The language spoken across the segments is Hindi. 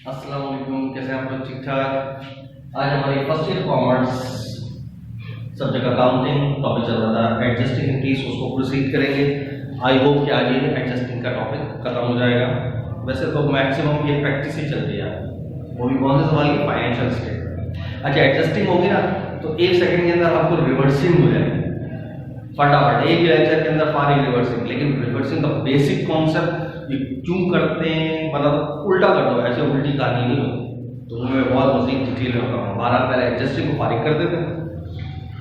अस्सलाम वालेकुम, कैसे हैं आप लोग? ठीक ठाक। आज हमारी first year commerce subject accounting topic चल रहा था एडजस्टिंग इंक्रीज, उसको प्रोसीड करेंगे। आई होप कि आज ये एडजस्टिंग का टॉपिक खत्म हो जाएगा। वैसे तो मैक्सिमम ये प्रैक्टिस ही चल रही है, वो भी कौन से सवाल की फाइनेंशियल स्टेटमेंट। अच्छा, एडजस्टिंग होगी ना तो 1 सेकंड के अंदर आपको रिवर्सिंग हो जाएगी फटाफट, एक लेक्चर के अंदर सारी रिवर्सिंग। लेकिन रिवर्सिंग का बेसिक कॉन्सेप्ट ये क्यों करते हैं, मतलब उल्टा कर दो, ऐसे उल्टी कहानी नहीं होती। तो मैं बहुत मजीद डिटेल में बताऊँ। हमारा पहले एडजस्टिंग को फारिग कर देते हैं।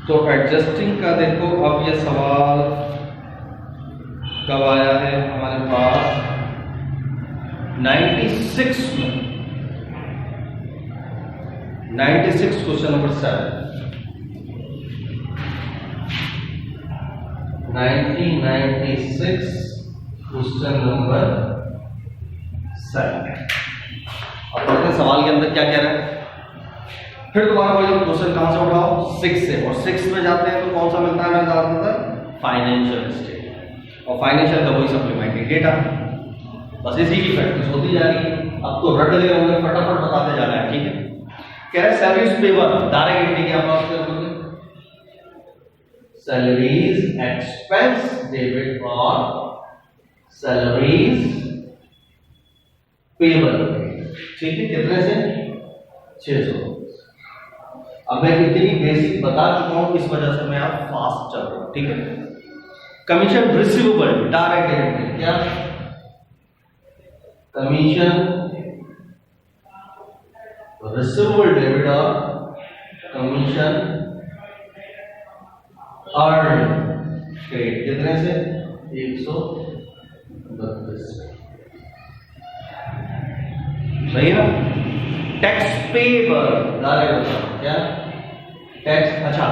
तो एडजस्टिंग का देखो, अब ये सवाल कब आया है हमारे पास 96 में, 96 क्वेश्चन नंबर 7, 1996 क्वेश्चन नंबर 7। अब पढ़ते हैं सवाल के अंदर क्या कह रहा है। फिर दोबारा वही क्वेश्चन कहां से उठाओ, 6 से, और 6 में जाते हैं तो कौन सा मिलता है हमें ज्यादातर? फाइनेंशियल स्टेटमेंट, और फाइनेंशियल का वही सप्लीमेंट्री डेटा। बस इसी की प्रैक्टिस होती जा रही है। अब तो रट गए होंगे, फटाफट बताते जाना है, ठीक है। कह रहे सैलरीज पेबल डायरेक्ट एंट्री क्या पास कर दोगे, सैलरीज एक्सपेंस डेबिट और सैलरीज पेबल, ठीक है। कितने से? 600। अब मैं कितनी बेसिक बता चुका हूं, इस वजह से मैं आप फास्ट चल रहा हूं, ठीक है। कमीशन रिसीवेबल डायरेक्ट डेबिट, क्या कमीशन रिसीवेबल डेबिट और कमीशन अर्न क्रेडिट, कितने से? 132। सही है ना। टैक्स पेबल डायरेक्ट, क्या टैक्स, अच्छा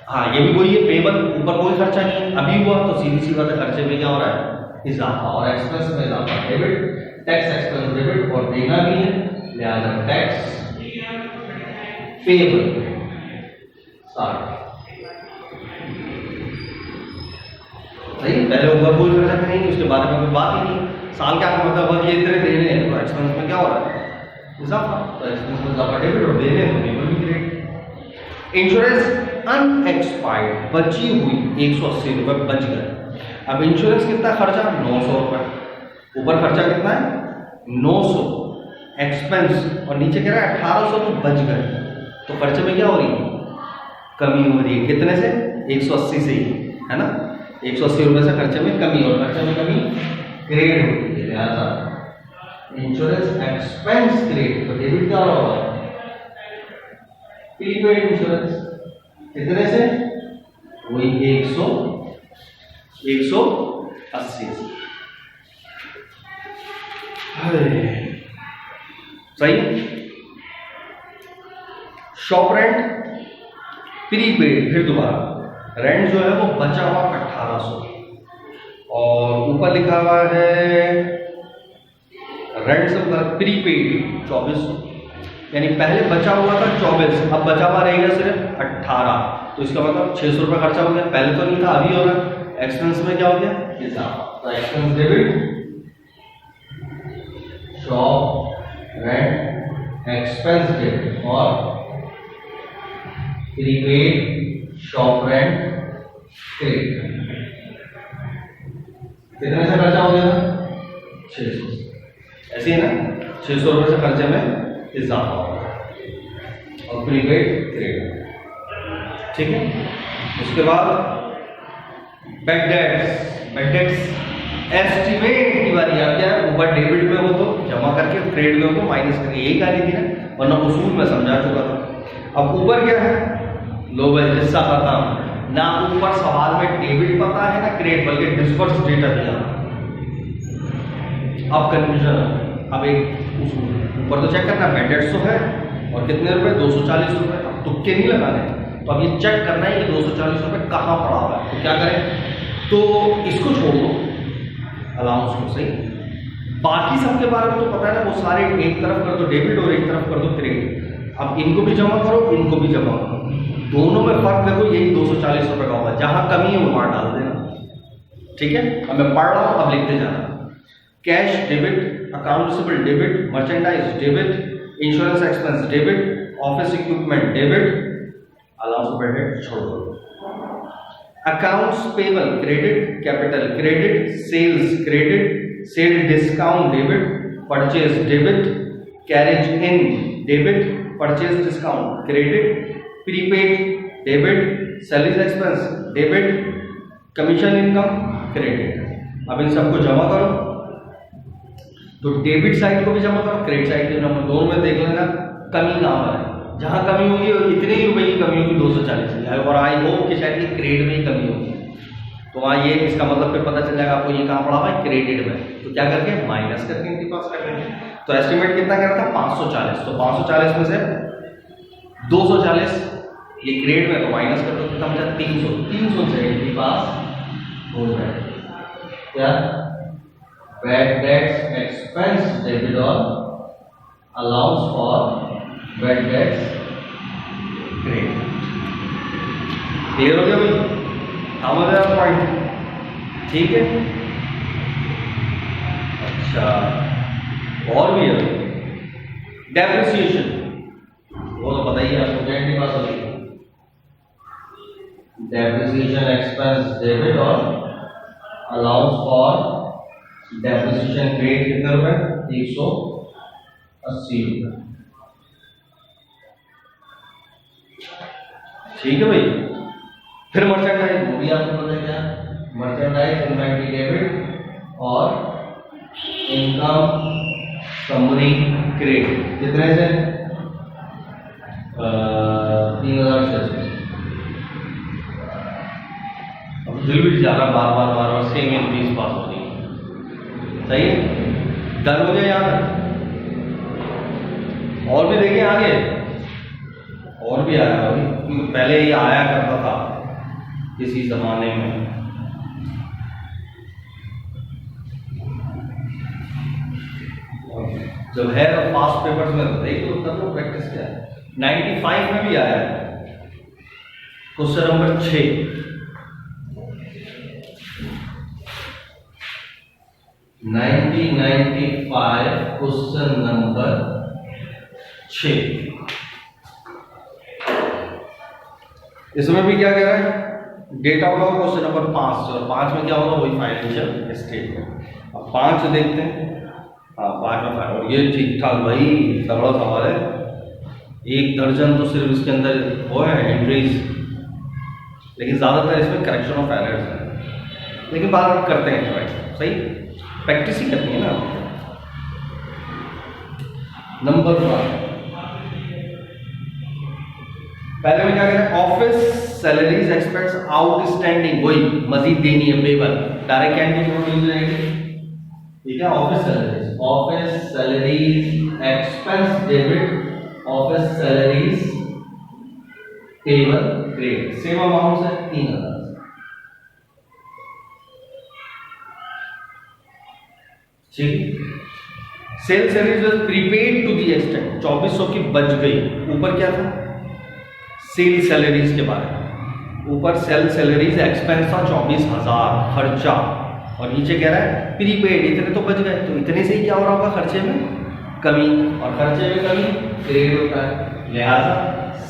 हाँ ये भी वही है, पेबल ऊपर कोई खर्चा नहीं है, अभी हुआ तो सीधी सी बात है, खर्चे में क्या हो रहा है? इजाफा, और एक्सपेंस में इजाफा। डेबिट, टैक्स एक्सपेंस डेबिट, और देना भी है, लिहाजा टैक्स पेबल 60। सही, पहले ऊपर कोई खर्चा नहीं, उसके बारे में कोई बात ही नहीं। साल का मतलब ये इतने देने हैं, तो एक्सपेंस में क्या हो रहा है? इजाफा। तो एक्सपेंस में इजाफा डेबिट, और देने में पेबल भी क्रेडिट। इंश्योरेंस अनएक्सपायर्ड बची हुई 180 रुपए बच गए। अब इंश्योरेंस कितना खर्चा? 900 रुपए। ऊपर खर्चा कितना है? 900 एक्सपेंस, और नीचे कह रहा है 1800 तो बच गए। तो खर्चे में क्या हो रही है? कमी हो रही है। कितने से? 180 से ही, है ना। 180 रुपए से खर्चे में कमी, और खर्चे में कमी क्रेडिट होती है, लिहाजा इंश्योरेंस एक्सपेंस क्रेडिट। तो डेबिट क्या होगा? प्रीपेड इंश्योरेंस, कितने से? वही 180 से। सही। शॉप रेंट प्रीपेड, फिर दोबारा रेंट जो है वो बचा हुआ 1800, और ऊपर लिखा हुआ है रेंट से प्रीपेड 2400, यानी पहले बचा हुआ था 24, अब बचा हुआ रहेगा सिर्फ 18। तो इसका मतलब 600 रुपये खर्चा हो गया, पहले तो नहीं था, अभी हो रहा है। एक्सपेंस में क्या हो गया? इजाफा। तो expense debit, shop rent expense debit, और प्रीपेड शॉप रेंट क्रेडिट। कितने से खर्चा हो गया? 600 से। ऐसे ही ना, 600 रुपये से खर्चे में इजाफा होगा, और प्रीपेड क्रेडिट, ठीक है। उसके बाद बैड डेट्स एस्टिमेट की बारी आती है। ऊपर डेबिट में हो तो जमा करके, क्रेडिट में हो तो माइनस करके, यही कहानी थी ना, वरना उसूल में समझा चुका था। अब ऊपर क्या है? लो भाई, हिस्सा पता ना, ऊपर सवाल में डेबिट पता है ना क्रेडिट, बल्कि डिस्बर्स डेटा दिया। अब कंफ्यूजन है। अब एक उसूल ऊपर तो चेक करना, बैड डेट्स तो है, और कितने रुपए? 240 रुपए। अब तुक्के नहीं लगाने, तो अब ये चेक करना है कि 240 रुपए कहाँ पड़ा हुआ है। तो क्या करें? तो इसको छोड़ दो, अलाउंस को, सही। बाकी सबके बारे में तो पता है ना, वो सारे एक तरफ कर दो डेबिट और एक तरफ कर दो क्रेडिट। अब इनको भी जमा करो, इनको भी जमा करो, दोनों में फर्क देखो, यही 240 रुपए का होगा। जहां कमी है वो वहां डाल देना, ठीक है। अब मैं पढ़ रहा हूं, अब लिखते जाना। Cash debit account receivable debit, merchandise debit, insurance expense debit, office equipment debit, allowance overhead छोड़ दो। Accounts payable credit, capital credit, sales credit, sale discount debit, purchase debit, carriage in debit, purchase discount credit, prepaid debit, salaries expense debit, commission income credit. अब इन सबको जमा करो, तो डेबिट साइड को भी जमा करो, क्रेडिट साइड के नंबर दोनों में देख लेना कमी कहाँ पर है। जहाँ कमी होगी इतने ही रुपए की कमी होगी 240 की, और आई होप कि शायद ये क्रेडिट में ही कमी होगी। तो वहाँ ये इसका मतलब फिर पता चल जाएगा आपको ये कहाँ पड़ा हुआ है, क्रेडिट में। तो क्या करके माइनस करके इनके पास कर लेंगे। तो एस्टिमेट कितना कह रहा था 540, तो 540 में से 240 ये क्रेडिट में, तो माइनस कर दो कितना बचा 300, 300 से इनके पास हो जाए क्या बैड डेट्स एक्सपेंस डेबिट और allowance for bad debts credit. Clear हो गया भाई, समझ रहे हो पॉइंट? ठीक है। अच्छा, और भी है डेप्रिसिएशन, वो तो पता ही है आपको, डेट के पास होगी डेप्रिसिएशन एक्सपेंस डेबिट और अलाउंस फॉर डेप्रिसिएशन क्रेडिट कितने रुपए 180 रुपए। ठीक है भाई। फिर मर्चेंडाइज, वो भी आपको पता है क्या, मर्चेंडाइज इन्वेंटरी डेबिट और इनकम समरी क्रेडिट कितने से 3600। अब दिल भी जा रहा बार बार सेम इंक्रीज पास हो रही है। सही है, डन हो गया यार। और भी देखिए आगे, और भी आया अभी, पहले ये आया करता था किसी जमाने में। जब है तो पास्ट पेपर्स में तो देखो तब तो प्रैक्टिस क्या है। 95 में भी आया है क्वेश्चन नंबर 6। 1995 question number 6। इसमें भी क्या कह रहा है, डेटा होगा क्वेश्चन नंबर 5 और 5 में क्या होगा, वही फाइनेंशियल स्टेटमेंट। अब 5 देखते हैं। हाँ 5 में फाइनल, और ये ठीक ठाक भाई, बड़ा सवाल है। 1 दर्जन तो सिर्फ इसके अंदर वो है एंट्रीज, लेकिन ज़्यादातर इसमें करेक्शन ऑफ एरर्स है, लेकिन बार बार करते हैं ट्राई। सही, प्रैक्टिस ही करनी है ना। नंबर 5 पहले में क्या कह रहे हैं, ऑफिस सैलरीज एक्सपेंस आउटस्टैंडिंग, वही मजीद देनी है पेबल, डायरेक्ट कैंटीन प्रोड्यूस रहेगी। ठीक है, office salaries expense debit, office salaries payable credit, same amount है 3000। ठीक, sale salaries prepaid to the extent, 2400 की बच गई। ऊपर क्या था, सेल सैलरीज के बारे में, ऊपर सेल सैलरीज एक्सपेंस था 24,000 खर्चा, और नीचे कह रहा है प्रीपेड, इतने तो बच गए। तो इतने से ही क्या हो रहा होगा, खर्चे में कमी, और खर्चे में कमी क्रेडिट होता है, लिहाजा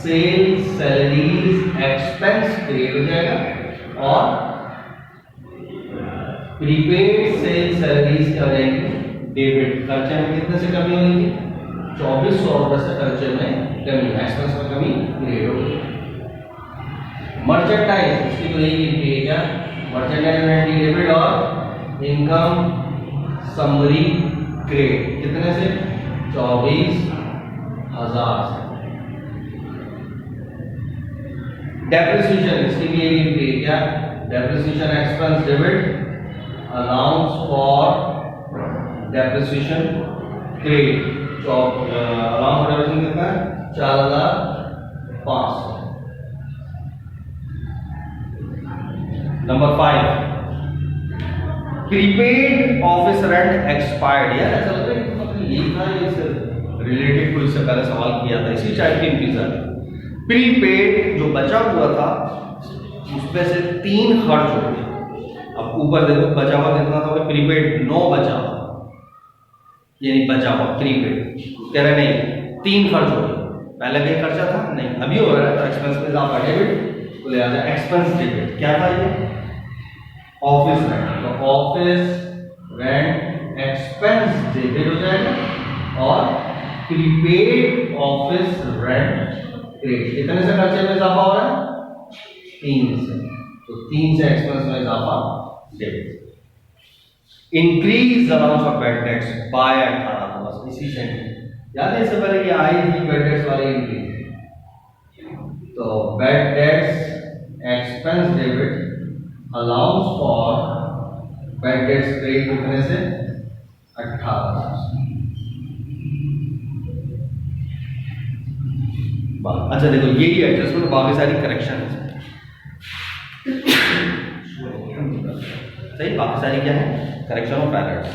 सेल सैलरीज एक्सपेंस क्रेडिट हो जाएगा, और प्रीपेड सेल सैलरीज क्या हो जाएगी डेबिट। खर्चे में कितने से कमी होगी, 2400 रुपए से खर्चे में कमी, एक्सपेंस में कमी क्रेडिट होगी। मर्चेंडाइज, इसकी तो यही गिनती है क्या, मर्चेंडाइज इन्वेंटरी डेबिट और इनकम समरी क्रेडिट कितने से 24,000 से। डेप्रिसिएशन, इसकी भी यही गिनती है क्या, depreciation expense debit, allowance for depreciation credit, allowance for depreciation कितना है 4,500। Number 5 prepaid office rent expired. यार ऐसा लग रहा है मतलब यही था, इससे रिलेटेड कोई इससे पहले सवाल किया था, इसी टाइप की इंक्रीज है। प्रीपेड जो बचा हुआ था उसमें से 3 खर्च हो गए। अब ऊपर देखो बचा हुआ कितना था, प्रीपेड 9 बचा, यानी बचा हुआ प्रीपेड, कह रहे नहीं 3 खर्च हो गए, पहले कहीं खर्चा था नहीं, अभी हो रहा है, तो एक्सपेंस में इजाफा डेबिट, तो ले आता है एक्सपेंस डेबिट। क्या था ये? ऑफिस रेंट, तो ऑफिस रेंट एक्सपेंस डेबिट हो जाएगा और प्रीपेड ऑफिस रेंट क्रेडिट। कितने से खर्चे में इजाफा हो रहा है? 3 से, तो 3 से एक्सपेंस में इजाफा debit. Increase amount of bad tax bye 18, तो बस इसी से याद है इससे पहले कि आई थी बैड टैक्स वाले इंक्रीज, तो bad tax expense debit allowance for bad tax credit कितने से? 18। अच्छा देखो ये ही एडजस्टमेंट, बाकी सारी करेक्शन सही, बाकी सारी क्या है? Correction of errors.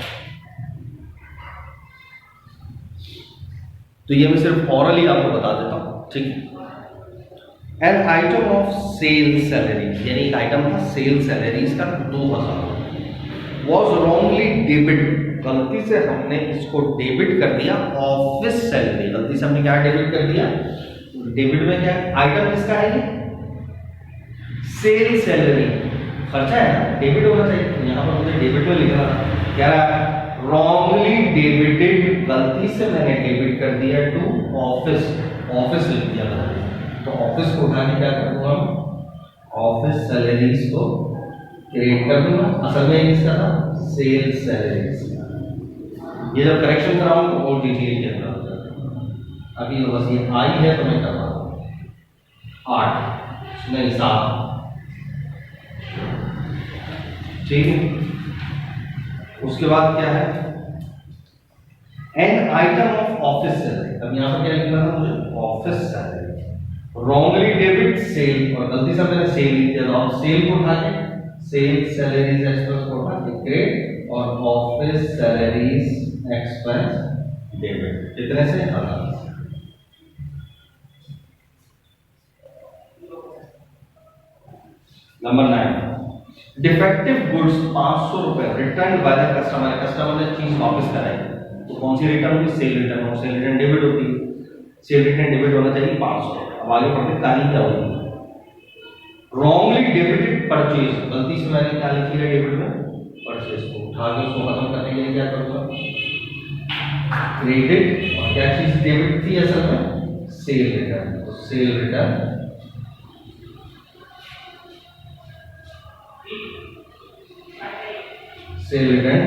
तो ये मैं सिर्फ ऑरली आपको बता देता हूं, ठीक है। An item of sale salary, यानी एक आइटम था सेल सैलरीज का 2000, वॉज रॉन्गली डेबिट, गलती से हमने इसको डेबिट कर दिया ऑफिस सैलरी, गलती से हमने क्या डेबिट कर दिया? डेबिट में क्या आइटम किसका है? ये सेल सैलरी, खर्चा है ना, डेबिट होना चाहिए, तो यहां पर मुझे डेबिट में लिखना था, क्या रहा? रॉन्गली डेबिटेड, गलती से मैंने डेबिट कर दिया टू ऑफिस, ऑफिस लिख दिया था, तो ऑफिस को उठा के क्या कर दूंगा? ऑफिस सैलरीज को क्रिएट कर दूंगा, असल में इसका था सेल सैलरीज। ये जब करेक्शन कराऊं तो और डिटेल के अंदर हो जाता है। अभी बस ये आई है तो मैं कर रहा हूं 8 नहीं 7, ठीक है। उसके बाद क्या है? An item of office salary, अब यहां पर क्या लिखना था मुझे? Office salary, wrongly debit sale, और गलती से मैंने सेल लिख दिया, तो आप सेल को उठा के सेल सैलरीज एक्सपेंस को उठा के क्रेडिट और ऑफिस सैलरीज एक्सपेंस डेबिट, कितने से? 1000। नंबर 9, डिफेक्टिव गुड्स 500 रुपए return by the customer, customer ने चीज वापस कराई, तो कौन सी रिटर्न होगी? सेल रिटर्न, और सेल रिटर्न डेबिट होती है, सेल रिटर्न डेबिट होना चाहिए 500। अब आगे बढ़ते तारीख क्या होगी? रॉन्गली डेबिटेड परचेज, गलती से मैंने क्या लिखी है डेबिट में? परचेज को उठा के उसको खत्म करने के लिए क्या करूंगा? क्रेडिट, और क्या चीज डेबिट थी असल में? सेल रिटर्न, तो sale return sale return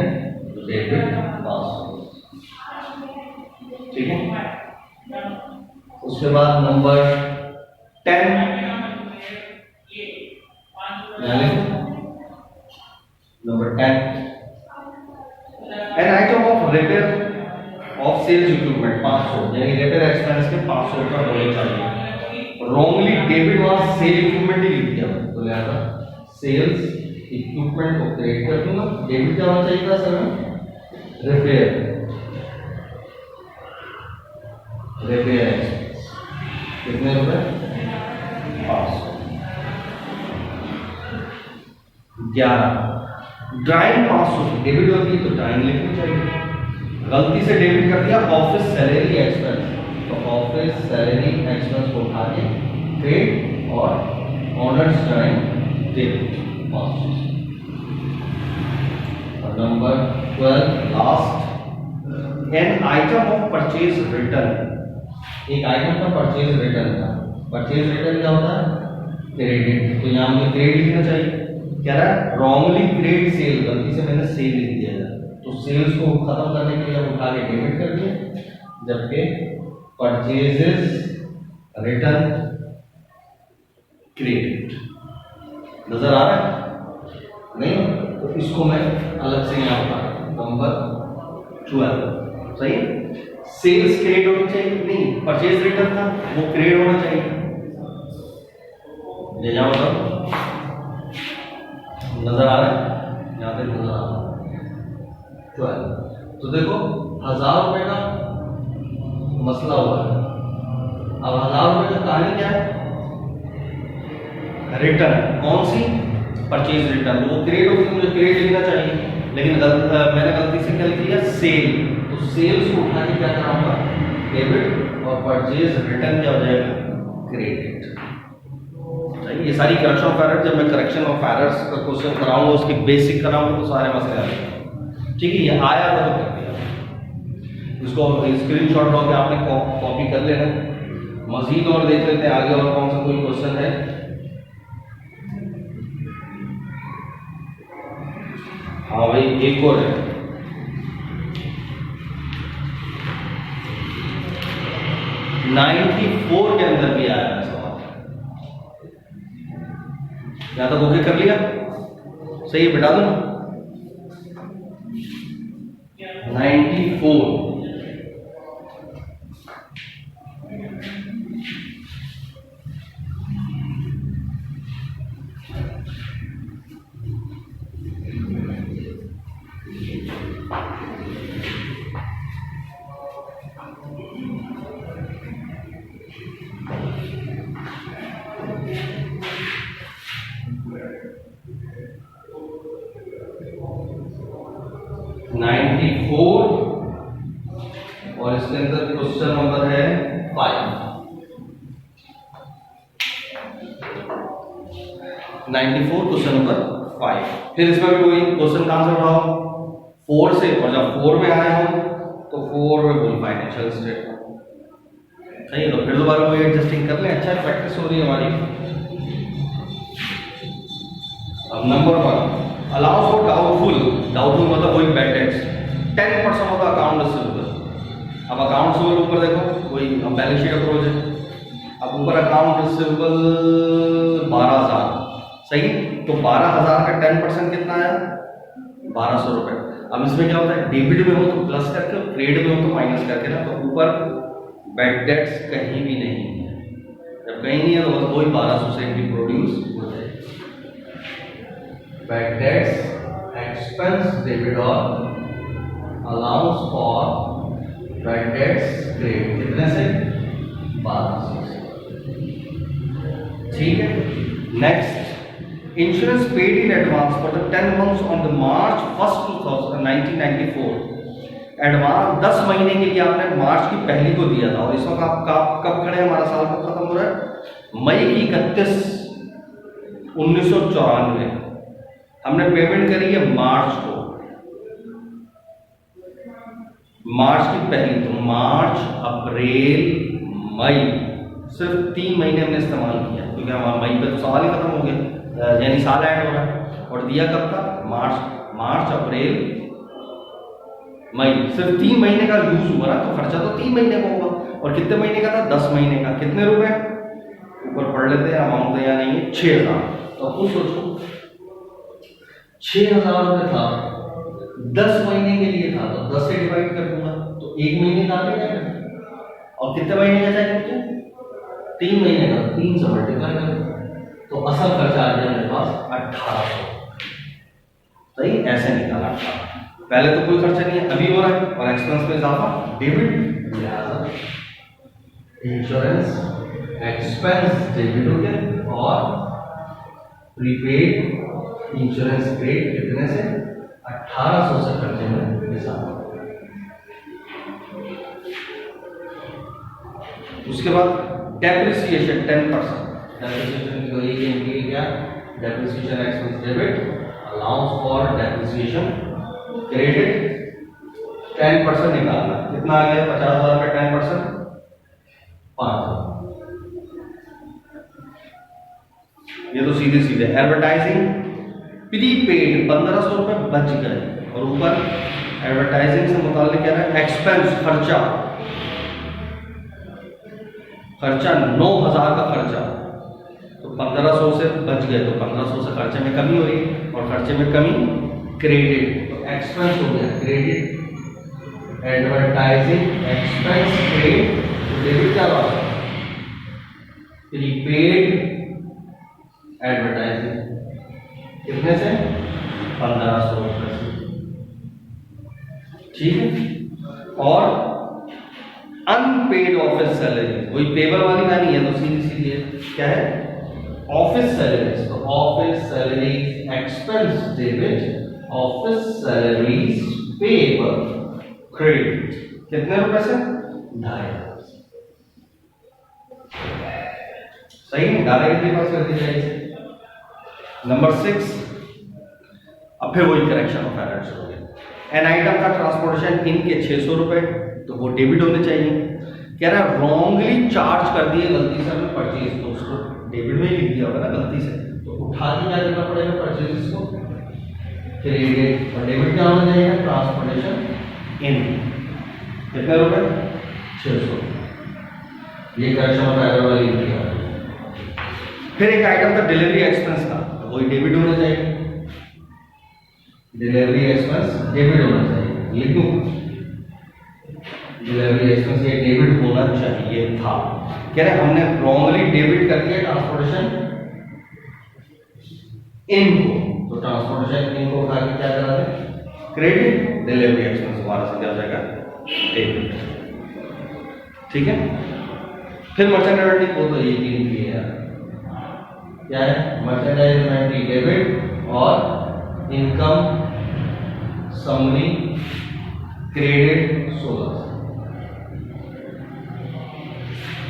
debit 500, ठीक है। उसके बाद number 10, number 10, an item of repair of sales equipment 500, यानी रिपेयर एक्सपेंस के 500 रुपये होने चाहिए, रॉन्गली डेबिट वहां सेल इक्विपमेंट ही लिख दिया, तो लिहाजा सेल्स इक्विपमेंट को क्रेडिट कर दूंगा, डेबिट क्या होना चाहिए था सर? रिपेयर, रिपेयर कितने रुपए? 500। 11, ड्राइंग 500 डेबिट होती है, तो ड्राइंग लिखनी चाहिए, गलती से डेबिट कर दिया ऑफिस सैलरी एक्सपेंस, तो ऑफिस सैलरी एक्सपेंस को उठा के क्रेडिट और honours drawing debit 500। Number 12 last, N item of purchase return, एक आइटम का परचेज रिटर्न था, परचेज रिटर्न क्या होता है? क्रेडिट, तो यहां मुझे क्रेडिट लिखना चाहिए, क्या रहा? रॉन्गली क्रेडिट सेल, गलती से मैंने सेल लिख दिया था, तो सेल्स को खत्म करने के लिए उठा के डेबिट कर दिया, जबकि परचेजेस रिटर्न क्रेडिट। नजर आ रहा है? नहीं? तो इसको मैं अलग से यहां पर नंबर 12, सही है। सेल्स क्रेडिट होनी चाहिए, नहीं परचेज रिटर्न था वो क्रेडिट होना चाहिए, ले जाओ तब, नजर आ रहा है? यहां पे नजर आ रहा है 12। तो देखो 1000 रुपए का मसला हुआ है, अब 1000 रुपए का कहानी क्या है? रिटर्न, कौन सी? परचेज रिटर्न, वो क्रेडिट होगी, मुझे क्रेडिट लिखना चाहिए, लेकिन मैंने गलती से क्या लिख दिया? सेल, तो सेल्स को उठा के क्या कराऊंगा, डेबिट, और परचेज रिटर्न क्या हो जाएगा, क्रेडिट। ये सारी करेक्शन ऑफ एरर, जब मैं करेक्शन ऑफ एरर्स का क्वेश्चन कराऊंगा, उसकी बेसिक कराऊंगा तो सारे मसले आ जाएंगे। ठीक है, ये आया था तो कर दिया, इसको स्क्रीनशॉट लो के आपने कॉपी कर लेना। मजीद और देख लेते हैं आगे और कौन सा कोई क्वेश्चन है। हाँ भाई, एक और है, (94) के अंदर भी आया है सवाल। यहां तक ओके कर लिया, सही है, बिठा दो ना। 94 94 और इसके अंदर क्वेश्चन नंबर है 5। 94 क्वेश्चन नंबर 5। फिर इसमें भी वही क्वेश्चन कहां से उठाओ, 4 से, और जब 4 में आए हो तो 4 में फुल फाइनेंशियल स्टेटमेंट। सही है, तो फिर दोबारा वही एडजस्टिंग कर लें। अच्छा, प्रैक्टिस हो रही है हमारी। अब नंबर 1, अलाउंस फॉर डाउटफुल मतलब कोई bad debts 10% of the account receivable. अब अकाउंट रिसीवेबल ऊपर देखो, कोई बैलेंस शीट अप्रोच है। अब ऊपर अकाउंट रिसीवेबल 12,000, सही। तो 12,000 का 10% कितना आया, 1,200 रुपए। अब इसमें क्या होता है, डेबिट में हो तो प्लस करके और क्रेडिट में हो तो माइनस करके ना, तो ऊपर बैड डेट्स कहीं भी नहीं है। जब कहीं नहीं है तो बस वही 1,200 से भी प्रोड्यूस हो जाए। बैड डेट्स एक्सपेंस डेबिट और allowance for bad debts credit कितने से, 1,200 से। ठीक है, next, insurance paid in advance for the 10 months on the March 1, 1994। Advance 10 महीने के लिए आपने मार्च की पहली को दिया था, और इस वक्त आप कब खड़े हैं, हमारा साल कब खत्म हो रहा है, मई की 31, 1994। हमने पेमेंट करी है मार्च को, मार्च की पहली, तो मार्च, अप्रैल, मई, सिर्फ 3 महीने हमने इस्तेमाल किया, क्योंकि हमारा मई पे तो साल ही खत्म हो गया, यानी साल ऐड हो रहा है। और दिया कब था, मार्च, अप्रैल, मई, सिर्फ 3 महीने का यूज हुआ ना, तो खर्चा तो 3 महीने का होगा। और कितने महीने का था, 10 महीने का। कितने रुपए, ऊपर पढ़ लेते हैं, अमाउंट तो या नहीं है, 6,000। तो कुछ सोचो, 6,000 रुपये था, 10 महीने के लिए था, तो 10 से डिवाइड कर दूंगा तो 1 महीने का आ जाएगा। और कितने महीने का चाहिए मुझे, 3 महीने का, 3 से मल्टीप्लाई कर, तो असल खर्चा आ जाएगा मेरे पास 1,800। सही, ऐसे निकाला। पहले तो कोई खर्चा नहीं है, अभी हो रहा है, और एक्सपेंस में इजाफा, डेबिट, लिहाजा इंश्योरेंस एक्सपेंस डेबिट हो गया, और प्रीपेड इंश्योरेंस क्रेडिट कितने से, 1,800 से खर्चे में इजाफा। उसके बाद डेप्रिसिएशन 10%। डेप्रिसिएशन को ये इनके क्या, depreciation expense debit, allowance for depreciation credit, 10% निकालना। कितना आ गया, 50,000 का 10%, 5,000। ये तो सीधे सीधे। एडवर्टाइजिंग प्रीपेड 1,500 रुपए बच गए, और ऊपर एडवर्टाइजिंग से मुताल्लिक क्या है, एक्सपेंस, खर्चा 9,000 का खर्चा, तो 1,500 से बच गए, तो 1,500 से खर्चे में कमी हो रही, और खर्चे में कमी क्रेडिट, तो एक्सपेंस हो गया क्रेडिट, एडवर्टाइजिंग एक्सपेंस क्रेडिट, तो डेबिट क्या बात है, प्रीपेड एडवर्टाइजिंग कितने से, 1,500 रुपये से। ठीक है, और अनपेड ऑफिस सैलरी, वही पेबल वाली का नहीं है, तो सीधी सीधी है, क्या है, ऑफिस सैलरीज, तो office salaries expense debit, office salaries payable, credit कितने रुपए से? 2,500। सही है, डायरेक्टली पास कर दी जाएगी। नंबर 6, अब फिर वही करेक्शन ऑफ एरर शुरू हो गया। एन आइटम का ट्रांसपोर्टेशन इनके 600 रुपए, तो वो डेबिट होने चाहिए। कह रहा है रॉन्गली चार्ज कर दिए गलती से हमने परचेज, तो उसको डेबिट में ही लिख दिया होगा ना गलती से, तो उठा के क्या देना पड़ेगा परचेज को, क्रेडिट। और डेबिट क्या होना चाहिए? ट्रांसपोर्टेशन इन कितने रुपए? 600। ये करेक्शन ऑफ एरर वाली लिखी है। फिर एक आइटम था डिलीवरी एक्सपेंस का, तो वही डेबिट होना चाहिए। डिलीवरी एक्सपेंस डेबिट होना चाहिए, लिख दूं डिलीवरी एक्सपेंस ये डेबिट होना चाहिए था। कह रहे हमने रॉन्गली डेबिट कर दिया ट्रांसपोर्टेशन इन को, तो ट्रांसपोर्टेशन इन को उठा के क्या करा दें? क्रेडिट। डिलीवरी एक्सपेंस हमारा से क्या हो जाएगा? डेबिट। ठीक है। फिर मर्चेंडाइज वो तो एक ही की है, क्या है? मर्चेंडाइज इन्वेंटरी डेबिट और इनकम समरी क्रेडिट 16।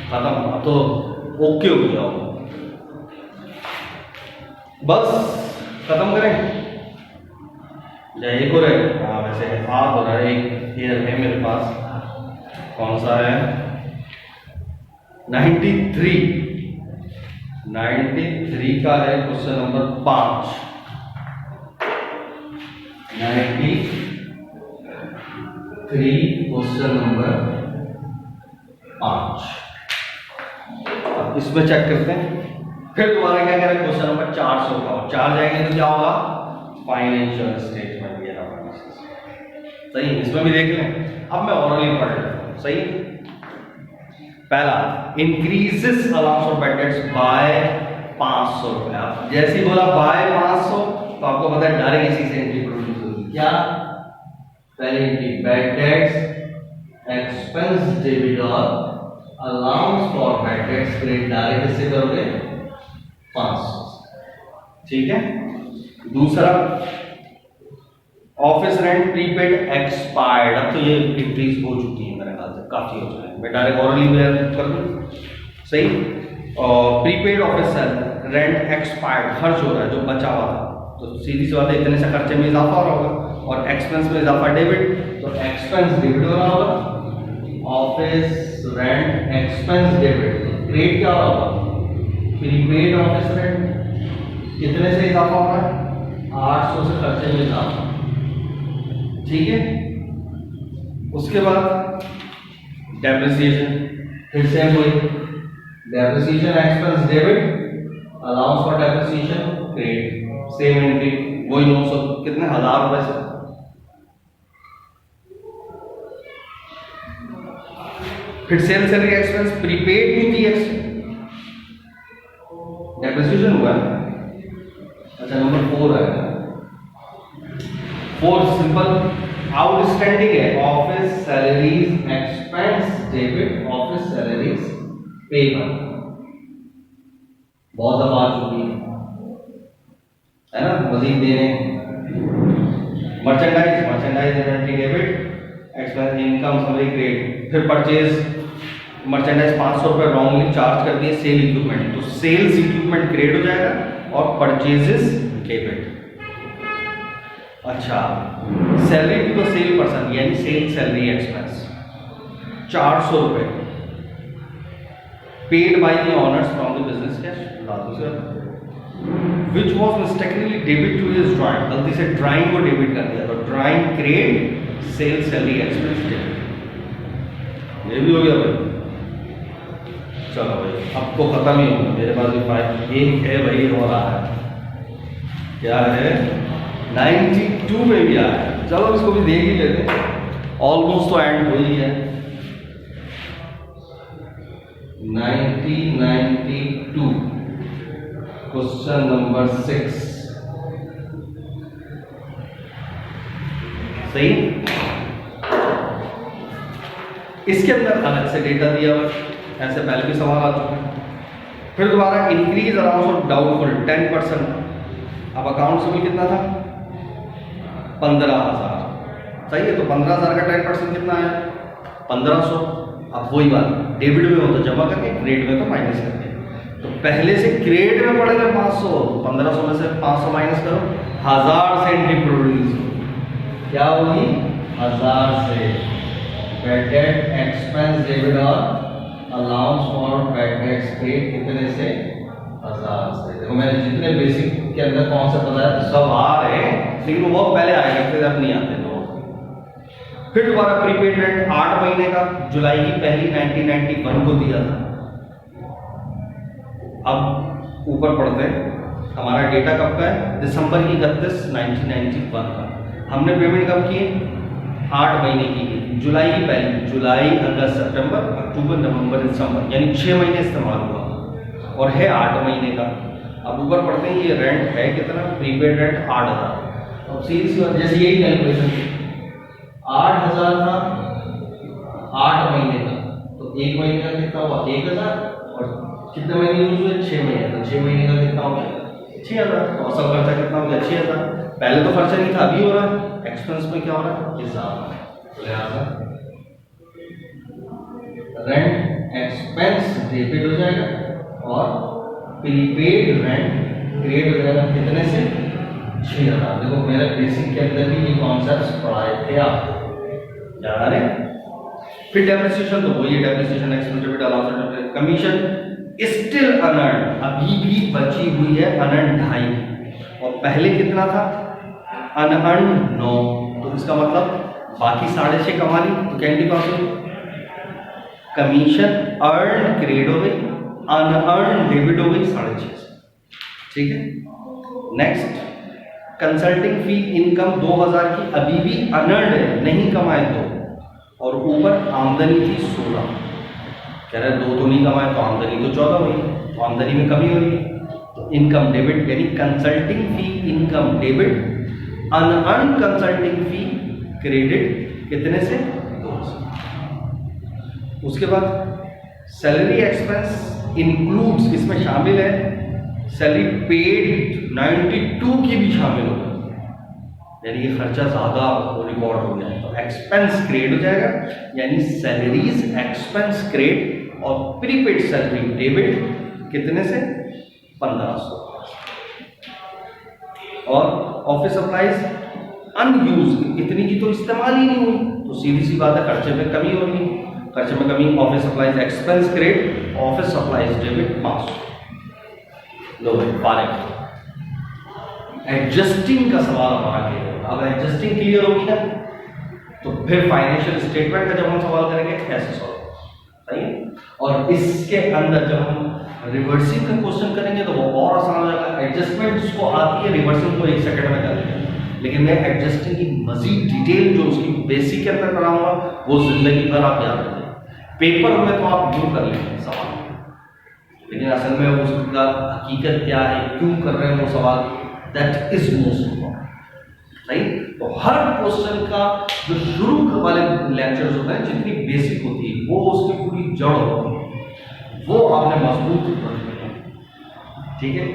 खत्म। अब तो ओके हो गया, बस खत्म करें या एक और है? हाँ वैसे हाथ हो रहा है, एक ये है मेरे पास, कौन सा है? 93 का है क्वेश्चन नंबर 5। 93 question number 5। अब इसमें चेक करते हैं। फिर दोबारा क्या करें? क्वेश्चन नंबर 400 का, 4 जाएंगे तो क्या होगा? फाइनेंशियल स्टेटमेंट ये रहा। सही, इसमें भी देख लें। अब मैं ऑरली पढ़ लेता हूं। सही। पहला, increases allowance for bad debts by 500 रुपया। जैसे ही बोला बाय 500, तो आपको पता है डायरेक्ट इसी से एंट्री प्रोड्यूस होगी। क्या? पहले entry bad debts expense debit और allowance for bad debts credit, direct इससे करोगे 500। ठीक है। दूसरा, ऑफिस रेंट प्रीपेड एक्सपायर्ड। अब तो ये इंक्रीज हो चुकी है मेरे ख्याल से, काफी हो चुकी है। मैं डायरेक्ट ऑरली में कर दूं। सही। और प्रीपेड ऑफिस रेंट एक्सपायर्ड, खर्च हो रहा है जो बचा हुआ था, तो सीधी सी बात है इतने से खर्चे में इजाफा हो रहा होगा और एक्सपेंस में इजाफा डेबिट, तो एक्सपेंस डेबिट हो रहा होगा। Office rent expense debit, credit क्या हो रहा होगा? प्रीपेड ऑफिस रेंट कितने से इजाफा हो रहा है? 800 से खर्चे में इजाफा। ठीक है। उसके बाद डेप्रिसिएशन, फिर से वही depreciation expense debit, allowance for depreciation credit, same entry वही 900 कितने 1000 रुपए से। फिर सेल सैलरी एक्सपेंस प्रीपेड भी थी, डेप्रिसिएशन हुआ। अच्छा नंबर 4 है, 4 सिंपल आउटस्टैंडिंग है। Office salaries expense debit, office salaries payable, बहुत दफा आ चुकी है ना, मजीद देने। Merchandise inventory debit, expense income summary credit. फिर परचेज मर्चेंडाइज 500 रुपए रॉन्गली चार्ज कर दिए सेल इक्विपमेंट, तो सेल्स इक्विपमेंट क्रेडिट हो जाएगा और परचेजेस डेबिट। अच्छा, salary to the sale person यानी सेल सैलरी एक्सपेंस 400 रुपए paid by the owners from the business cash, which was mistakenly debit to his drawing. गलती से ड्राइंग को डेबिट कर दिया, तो drawing credit, sale salary expense debit. ये भी हो गया भाई। चलो भाई अब तो खत्म ही होगा, मेरे पास भी फाइल एक है भाई, हो रहा है क्या है 92 में भी आया है। चलो इसको भी देख ही लेते हैं, ऑलमोस्ट तो एंड हो ही है। 92 क्वेश्चन नंबर 6। सही। इसके अंदर अलग से डेटा दिया हुआ, ऐसे पहले भी सवाल आ चुके हैं। फिर दोबारा इंक्रीज अलाउंस ऑफ डाउटफुल 10%। अब अकाउंट से भी कितना था 15,000, सही है, तो 15,000 का 10% कितना आया? 1500। अब वही बात, डेबिट में हो तो जमा करके, क्रेडिट में तो माइनस करके। तो पहले से क्रेडिट में पड़ेगा 500, तो 1500 में से 500 माइनस करो, 1000 से एंट्री प्रोड्यूस होगी। क्या होगी? 1000 से। बैड डेट एक्सपेंस डेबिट और allowance for bad dates paid कितने से? 1000 से। देखो मैंने जितने बेसिक के अंदर कॉन्सेप्ट बताया सब आ रहे हैं, लेकिन वो बहुत पहले आएगा, फिर अब नहीं आते तो। फिर दोबारा प्रीपेड रेंट 8 महीने का, जुलाई की पहली 1991 को दिया था। अब ऊपर पढ़ते हैं, हमारा डेटा कब का है? दिसंबर की 31, 1991 का। हमने पेमेंट कब की? 8 महीने की। जुलाई की पहली, जुलाई, अगस्त, सितंबर, अक्टूबर, नवंबर, दिसंबर, यानी 6 महीने इस्तेमाल हुआ और है 8 महीने का। अब ऊपर पढ़ते हैं, ये रेंट है कितना? Prepaid rent 8000। अब सीधी सी बात, जैसे यही कैलकुलेशन 8000 था 8 महीने का, तो 1 महीने का कितना हुआ? 1000। और कितने महीने यूज हुए? 6 महीने। तो 6 महीने का कितना हो गया? 6000। तो असल खर्चा कितना हो गया? 6000। पहले तो खर्चा नहीं था, अभी हो रहा है। एक्सपेंस में क्या हो रहा है? हिसाब। लिहाजा रेंट एक्सपेंस डेबिट हो जाएगा और प्रीपेड रेंट क्रेडिट हो जाएगा कितने से? 6000। देखो मेरे बेसिक के अंदर भी ये कॉन्सेप्ट्स पढ़ाए थे आपको, याद आ रहे? फिर डेप्रिसिएशन, तो वही depreciation expense debit allowance commission still unearned, अभी भी बची हुई है अनअर्न्ड 2.5, और पहले कितना था? अनअर्न्ड 9। तो इसका मतलब बाकी 6.5 कमा ली, तो कैंडी पास हुई। कमीशन अर्न क्रेडिट हो गई, अनअर्न्ड डेबिट हो गई 6.5। ठीक है। नेक्स्ट, कंसल्टिंग फी इनकम 2000 की अभी भी अनअर्न्ड है, नहीं कमाए तो, और ऊपर आमदनी थी 16। कह रहे 2 तो नहीं कमाए तो आमदनी तो 14 हुई, तो आमदनी में कमी हो रही है, तो इनकम डेबिट, यानी कंसल्टिंग फी इनकम डेबिट, अनअर्न्ड कंसल्टिंग फी क्रेडिट कितने से? 2 से। उसके बाद सैलरी एक्सपेंस इंक्लूड्स, इसमें शामिल है सैलरी पेड 92 की भी शामिल हो, यानी ये खर्चा ज्यादा रिकॉर्ड हो गया है, तो एक्सपेंस क्रेडिट हो जाएगा, यानी सैलरीज एक्सपेंस क्रेडिट और प्रीपेड सैलरी डेबिट कितने से? 1500। और ऑफिस सप्लाईज अनयूज, इतनी की तो इस्तेमाल ही नहीं हुई, तो सीधी सी बात है खर्चे में कमी होगी। खर्चे में कमी, office supplies expense credit, office supplies debit 500। लो भाई फारिग। एडजस्टिंग का सवाल हमारा क्लियर होगा। अब एडजस्टिंग क्लियर होगी ना, तो फिर फाइनेंशियल स्टेटमेंट का जब हम सवाल करेंगे कैसे सॉल्व, सही है। और इसके अंदर जब हम रिवर्सिंग का क्वेश्चन करेंगे तो वो और आसान हो जाएगा। एडजस्टमेंट जिसको आती है रिवर्सिंग को 1 सेकंड में कर लेंगे, लेकिन मैं एडजस्टिंग की मजीद डिटेल जो उसकी बेसिक के अंदर कराऊंगा वो जिंदगी भर आप याद रखें। पेपर में तो आप यूं कर लेंगे सवाल, लेकिन असल में उसका हकीकत क्या है, क्यों कर रहे हैं वो सवाल, दैट इज मोस्ट इम्पोर्टेंट, सही। तो हर क्वेश्चन का जो शुरू वाले लेक्चर्स होते हैं, जितनी बेसिक होती है वो उसकी पूरी जड़ होती है, वो आपने मजबूत रखनी है। ठीक है,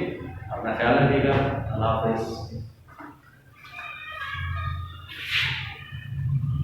अपना ख्याल रखिएगा। अल्लाह हाफिज़।